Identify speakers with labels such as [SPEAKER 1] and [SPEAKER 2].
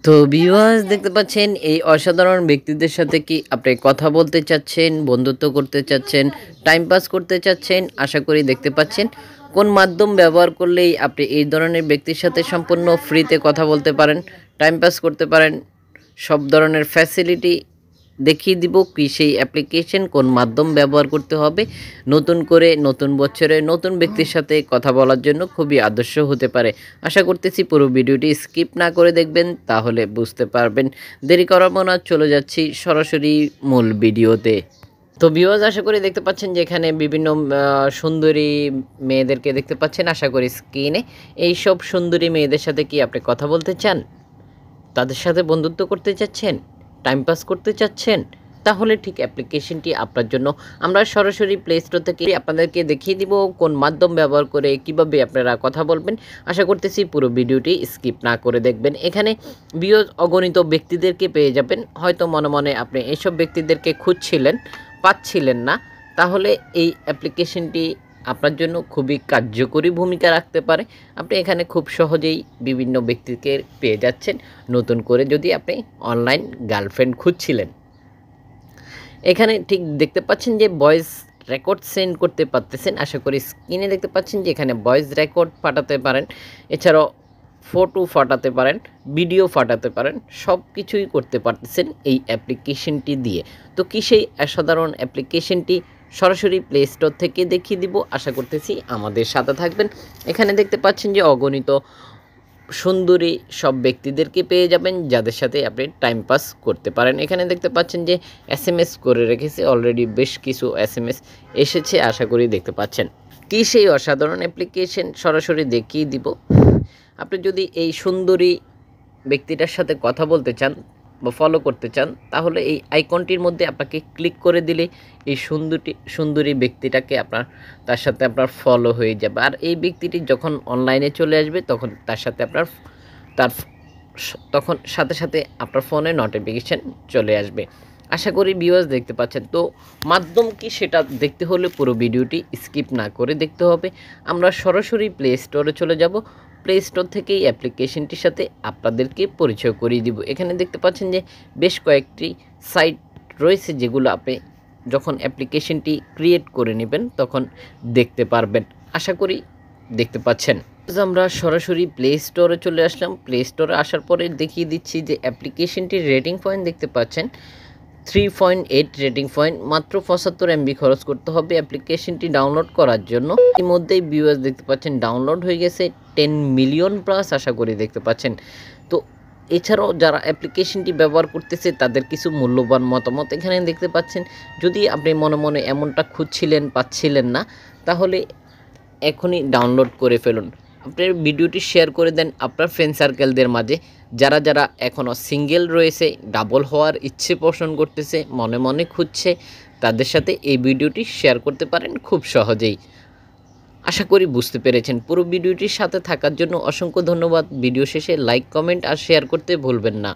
[SPEAKER 1] তো ভিউয়ার্স দেখতে পাচ্ছেন এই অসাধারণ ব্যক্তিদের সাথে কি আপনি কথা বলতে চাচ্ছেন, বন্ধুত্ব করতে চাচ্ছেন, টাইম পাস করতে চাচ্ছেন, আশা করি দেখতে পাচ্ছেন কোন মাধ্যম ব্যবহার করলেই আপনি এই ধরনের ব্যক্তির সাথে সম্পূর্ণ ফ্রিতে কথা বলতে পারেন, টাইম পাস করতে পারেন, সব ধরনের ফ্যাসিলিটি দেখিয়ে দিব কি সেই অ্যাপ্লিকেশন কোন মাধ্যম ব্যবহার করতে হবে নতুন করে নতুন বছরে নতুন ব্যক্তির সাথে কথা বলার জন্য খুবই আদর্শ হতে পারে। আশা করতেছি পুরো ভিডিওটি স্কিপ না করে দেখবেন, তাহলে বুঝতে পারবেন। দেরি করাবো না, চলে যাচ্ছি সরাসরি মূল ভিডিওতে। তো ভিউয়ার্স আশা করি দেখতে পাচ্ছেন যে এখানে বিভিন্ন সুন্দরী মেয়েদেরকে দেখতে পাচ্ছেন আশা করি স্ক্রিনে। এই সব সুন্দরী মেয়েদের সাথে কি আপনি কথা বলতে চান, তাদের সাথে বন্ধুত্ব করতে চাচ্ছেন, টাইম পাস করতে চাচ্ছেন, তাহলে ঠিক অ্যাপ্লিকেশনটি আপনার জন্য। আমরা সরাসরি প্লে স্টোর থেকে আপনাদেরকে দেখিয়ে দিব কোন মাধ্যম ব্যবহার করে কিভাবে আপনারা কথা বলবেন। আশা করতেছি পুরো ভিডিওটি স্কিপ না করে দেখবেন। এখানে অগণিত ব্যক্তিদেরকে পেয়ে যাবেন। হয়তো মনে মনে আপনি এইসব ব্যক্তিদেরকে খুঁজছিলেন, পাচ্ছিলেন না, তাহলে এই অ্যাপ্লিকেশনটি আপনার জন্য খুবই কার্যকরী ভূমিকা রাখতে পারে। আপনি এখানে খুব সহজেই বিভিন্ন ব্যক্তিকে পেয়ে যাচ্ছেন নতুন করে, যদি আপনি অনলাইন গার্লফ্রেন্ড খুঁজছিলেন। এখানে ঠিক দেখতে পাচ্ছেন যে ভয়েস রেকর্ড সেন্ড করতে পারতেছেন। আশা করি স্ক্রিনে দেখতে পাচ্ছেন যে এখানে ভয়েস রেকর্ড পাঠাতে পারেন, এছাড়াও ফটো পাঠাতে পারেন, ভিডিও পাঠাতে পারেন, সব কিছুই করতে পারতেছেন এই অ্যাপ্লিকেশনটি দিয়ে। তো কি সেই অসাধারণ অ্যাপ্লিকেশনটি সরাসরি প্লে স্টোর থেকে দেখিয়ে দিব। আশা করতেছি আমাদের সাথে থাকবেন। এখানে দেখতে পাচ্ছেন যে অগণিত সুন্দরী সব ব্যক্তিদেরকে পেয়ে যাবেন যাদের সাথে আপনি টাইম পাস করতে পারেন। এখানে দেখতে পাচ্ছেন যে এসএমএস করে রেখেছে, অলরেডি বেশ কিছু এসএমএস এসেছে, আশা করি দেখতে পাচ্ছেন। কি সেই অসাধারণ অ্যাপ্লিকেশন সরাসরি দেখিয়ে দিব। আপনি যদি এই সুন্দরী ব্যক্তিটার সাথে কথা বলতে চান বা ফলো করতে চান, তাহলে এই আইকনটির মধ্যে আপনাকে ক্লিক করে দিলে এই সুন্দরী ব্যক্তিটাকে তার সাথে আপনার ফলো হয়ে যাবে। আর এই ব্যক্তিটি যখন অনলাইনে চলে আসবে তখন তার সাথে তখন সাথে সাথে আপনার ফোনে নোটিফিকেশান চলে আসবে। আশা করি ভিউয়ার্স দেখতে পাচ্ছেন। তো মাধ্যম কি সেটা দেখতে হলে পুরো ভিডিওটি স্কিপ না করে দেখতে হবে। আমরা সরাসরি প্লে স্টোরে চলে যাব। প্লে স্টোর থেকে এই অ্যাপ্লিকেশনটির সাথে আপনাদেরকে পরিচয় করিয়ে দিব। এখানে দেখতে পাচ্ছেন যে বেশ কয়েকটি সাইট রয়েছে যেগুলো আপনি যখন অ্যাপ্লিকেশনটি ক্রিয়েট করে নেবেন তখন দেখতে পারবেন। আশা করি দেখতে পাচ্ছেন। আমরা সরাসরি প্লে স্টোরে চলে আসলাম। প্লে স্টোরে আসার পরে দেখিয়ে দিচ্ছি যে অ্যাপ্লিকেশনটির রেটিং পয়েন্ট দেখতে পাচ্ছেন 3.8 রেটিং পয়েন্ট। মাত্র 75 MB খরচ করতে হবে অ্যাপ্লিকেশনটি ডাউনলোড করার জন্য। ইতিমধ্যেই ভিউয়ার্স দেখতে পাচ্ছেন ডাউনলোড হয়ে গেছে 10 মিলিয়ন প্লাস, আশা করি দেখতে পাচ্ছেন। তো এছাড়াও যারা অ্যাপ্লিকেশনটি ব্যবহার করতেছে তাদের কিছু মূল্যবান মতামত এখানে দেখতে পাচ্ছেন। যদি আপনি মনে মনে এমনটা খুঁজছিলেন, পাচ্ছিলেন না, তাহলে এখনই ডাউনলোড করে ফেলুন। আপনার ভিডিওটি শেয়ার করে দেন আপনার ফ্রেন্ড সার্কেলদের মাঝে, যারা যারা এখনও সিঙ্গেল রয়েছে, ডাবল হওয়ার ইচ্ছে পোষণ করতেছে, মনে মনে খুঁজছে, তাদের সাথে এই ভিডিওটি শেয়ার করতে পারেন খুব সহজেই। আশা করি বুঝতে পেরেছেন। পুরো ভিডিওটির সাথে থাকার জন্য অসংখ্য ধন্যবাদ। ভিডিও শেষে লাইক, কমেন্ট আর শেয়ার করতে ভুলবেন না।